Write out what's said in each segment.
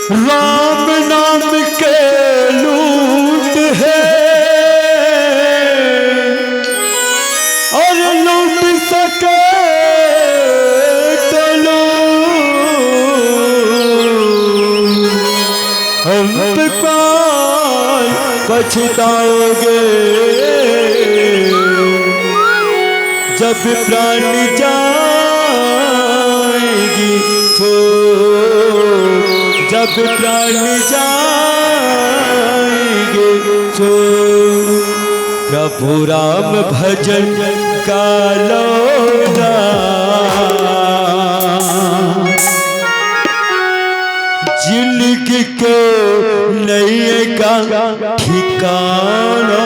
राम नाम के लूट है और लूट सके तो अंत काल पछताओगे जब प्राण जाएगी तो, जब प्राण जाएंगे तो प्रभु राम भजन का लौटा जिंदगी को नहीं का ठिकाना।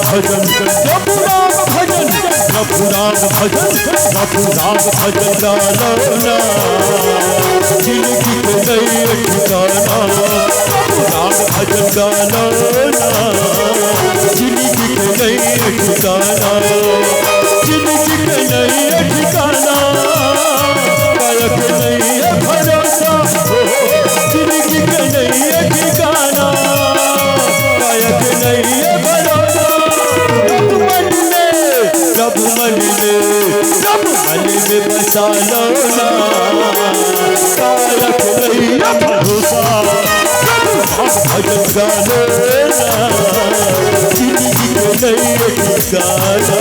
भजन प्रभु राम भजन, प्रभु राम भजन, प्रभु राम भजन गाना जिंदगी को नई ठिकाना। प्रभु राम भजन गाना जिंदगी को नई ठिकाना, जिंदगी को नई ठिकाना। कायक नहीं है भरोसा जिंदगी को नई ठिकाना, कायक नहीं है भरोसा। प्रभु मन में बसा लो ना, कायक नहीं है भरोसा। भजन गाना जिंदगी को नई ठिकाना।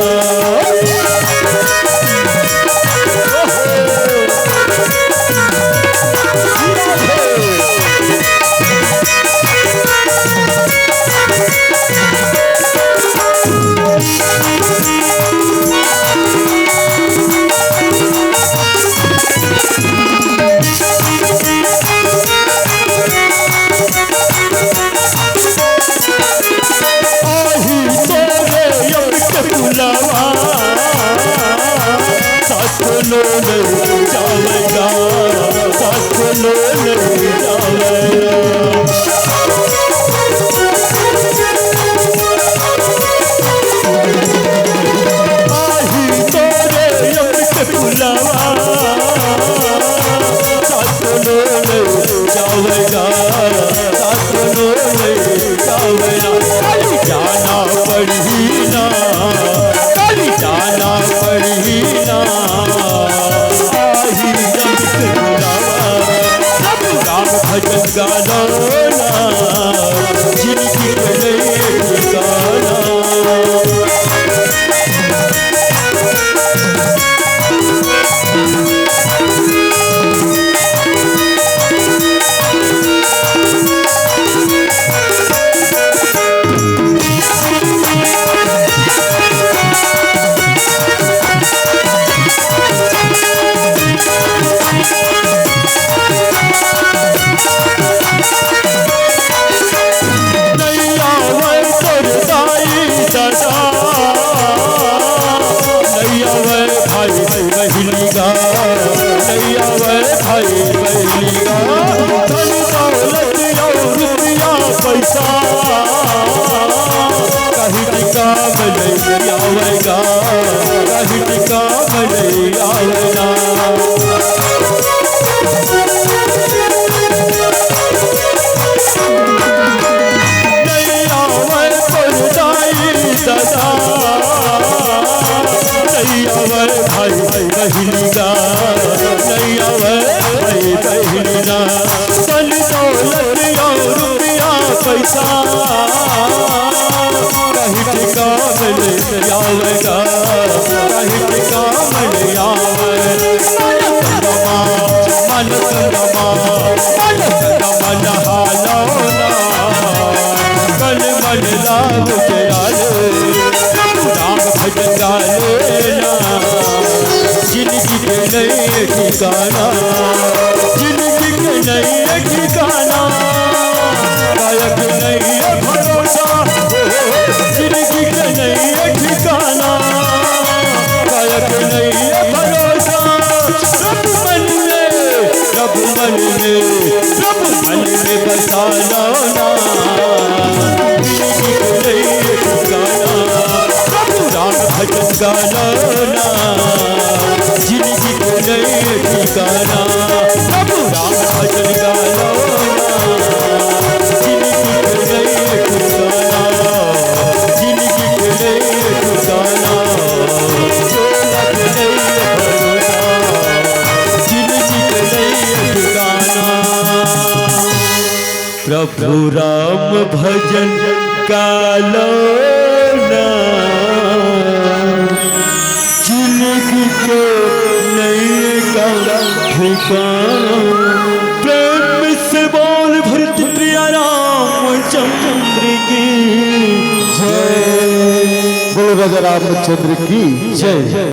लो नहीं जाएगा, साथ लो नहीं जाएगा। आही तोरे अमृत पुलावा, साथ लो नहीं जाएगा, साथ लो नहीं जाएगा। काली जाना पड़ी ना, काली जाना पड़ी ना। भजन गाना जिंदगी को नई ठिकाना। पैसा कहीं टिकाम नहीं आवेगा, कहीं टिकाम नहीं आवेगा। नहीं आवे परदाई सदा, नहीं आवे भाई बहनी का, नहीं आवे भाई बहनी का। धन दौलत रुपया पैसा कहीं टिकाम नहीं आवेगा, कहीं टिकाम नहीं आवेगा। मन संगमा मन हालो ना, कल मन लाग गया रे। राम भजन गा लेना, जिंदगी के नए ठिकाना, जिंदगी के नए ठिकाना, गायक नहीं है भरोसा, जिंदगी के नए ठिकाना, गायक नहीं है भरोसा। रब मन में, रब मन में, रब मन में बसा लाना, जिंदगी के नए ठिकाना, प्रभु राम भजन गाना, जिंदगी के नए ठिकाना, प्रभु राम भजन गाना, जिंदगी के नए ठिकाना, जिंदगी के नए ठिकाना, जोला के नए भरोसा, जिंदगी के नए ठिकाना। प्रभु राम भजन गाना, जिंदगी के नए ठिकाना। प्रेम से बोल भरत प्रिया रामचंद्र की जय, बोल राजा रामचंद्र की जय।